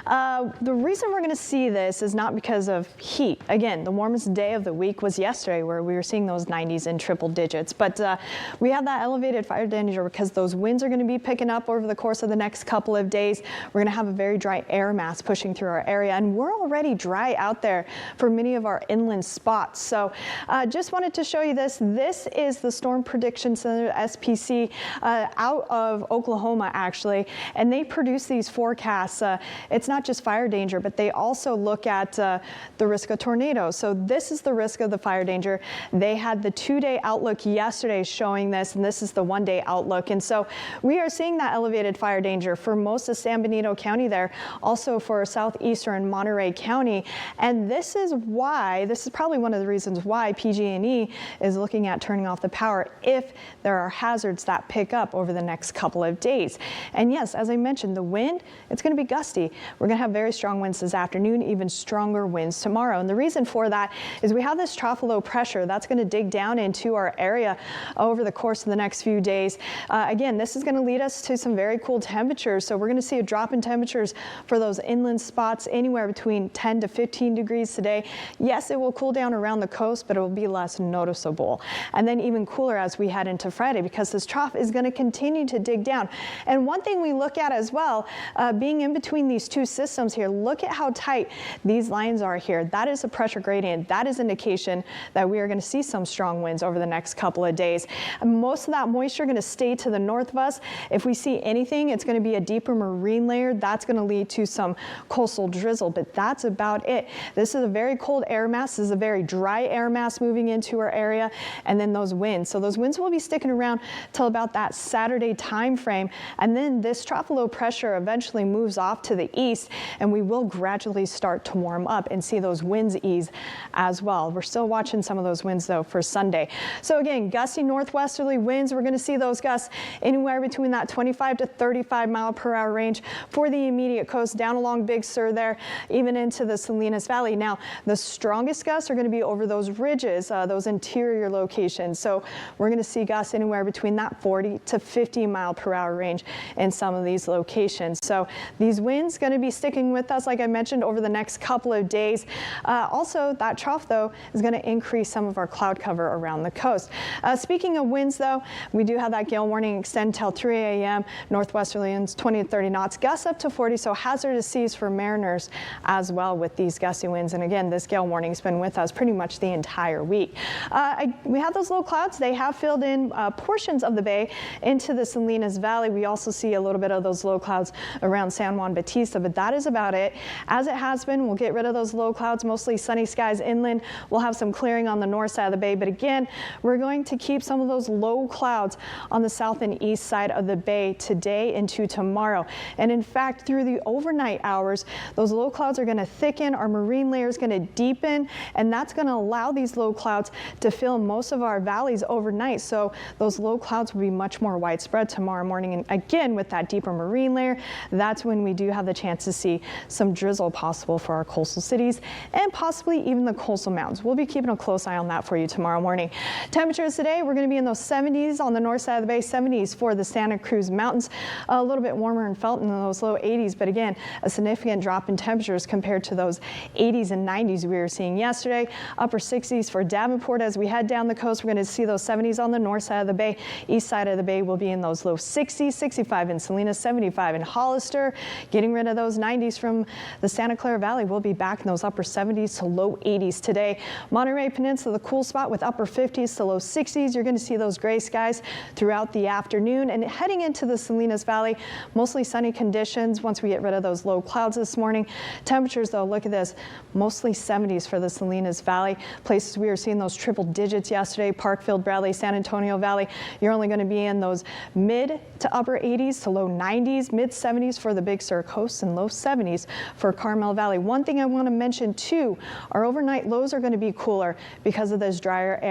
The reason we're going to see this is not because of heat. Again, the warmest day of the week was yesterday, where we were seeing those 90s in triple digits. But we have that elevated fire danger because those winds are going to be picking up over the course of the next couple of days. We're going to have a very dry air mass pushing through our area, and we're already dry out there for many of our inland spots. So just wanted to show you this. This is the Storm Prediction Center, SPC, out of Oklahoma, actually, and they produce these forecasts. It's not just fire danger, but they also look at the risk of tornadoes. So this is the risk of the fire danger. They had the 2-day outlook yesterday showing this, and this is the 1-day outlook. And so we are seeing that elevated fire danger for most of San Benito County there, also for southeastern Monterey County. And this is probably one of the reasons why PG&E is looking at turning off the power if there are hazards that pick up over the next couple of days. And yes, as I mentioned, the wind, it's going to be gusty. We're going to have very strong winds this afternoon, even stronger winds tomorrow. And the reason for that is we have this trough of low pressure that's going to dig down into our area over the course of the next few days. Again, this is going to lead us to some very cool temperatures. So we're going to see a drop in temperatures for those inland spots anywhere between 10 to 15 degrees today. Yes, it will cool down around the coast, but it will be less noticeable. And then even cooler as we head into Friday, because this trough is going to continue to dig down. And one thing we look at as well, being in between these two systems here, look at how tight these lines are here. That is a pressure gradient. That is indication that we are going to see some strong winds over the next couple of days. And most of that moisture going to stay to the north of us. If we see anything, it's going to be a deeper marine layer. That's going to lead to some coastal drizzle, but that's about it. This is a very cold air mass. This is a very dry air mass moving into our area, and then those winds. So those winds will be sticking around till about that Saturday time frame, and then this trough of low pressure eventually moves off to the east, and we will gradually start to warm up and see those winds ease as well. We're still watching some of those winds though for Sunday. So again, gusty northwesterly winds. We're going to see those gusts anywhere between that 25 to 35 mile per hour range for the immediate coast down along Big Sur there, even into the Salinas Valley. Now, the strongest gusts are going to be over those ridges, those interior locations. So we're going to see gusts anywhere between that 40 to 50 mile per hour range in some of these locations. So these winds going to be sticking with us, like I mentioned, over the next couple of days. Also, that trough, though, is going to increase some of our cloud cover around the coast. Speaking of winds, though, we do have that gale warning extend till 3 a.m. Northwesterly winds 20 to 30 knots, gusts up to 40, so hazardous seas for mariners as well with these gusty winds. And again, this gale warning has been with us pretty much the entire week. We have those low clouds. They have filled in portions of the bay into the Salinas Valley. We also see a little bit of those low clouds around San Juan Bautista, but that is about it. As it has been, we'll get rid of those low clouds, mostly sunny skies inland. We'll have some clearing on the north side of the bay, but again, we're going to keep some of those low clouds on the south and east side of the bay today into tomorrow. And in fact, through the overnight hours, those low clouds are going to thicken, our marine layer is going to deepen, and that's going to allow these low clouds to fill most of our valleys overnight. So those low clouds will be much more widespread tomorrow morning. And again, with that deeper marine layer, that's when we do have the chance to see some drizzle possible for our coastal cities and possibly even the coastal mountains. We'll be keeping a close eye on that for you tomorrow morning. Temperatures today, we're going to be in those 70s on the north side of the bay, 70s for the Santa Cruz Mountains, a little bit warmer in Felton in those low 80s, but again, a significant drop in temperatures compared to those 80s and 90s we were seeing yesterday. Upper 60s for Davenport. As we head down the coast, we're going to see those 70s on the north side of the bay. East side of the bay will be in those low 60s, 65 in Salinas, 75 in Hollister. Getting rid of those 90s from the Santa Clara Valley. We'll be back in those upper 70s to low 80s today. Monterey Peninsula, the cool spot with upper 50s to low 60s. You're going to see those gray skies throughout the afternoon. And heading into the Salinas Valley, mostly sunny conditions once we get rid of those low clouds this morning. Temperatures, though, look at this, mostly 70s for the Salinas Valley. Places we were seeing those triple digits yesterday, Parkfield, Bradley, San Antonio Valley. You're only going to be in those mid to upper 80s to low 90s, mid 70s for the Big Sur coast and low 70s for Carmel Valley. One thing I want to mention too, our overnight lows are going to be cooler because of this drier air.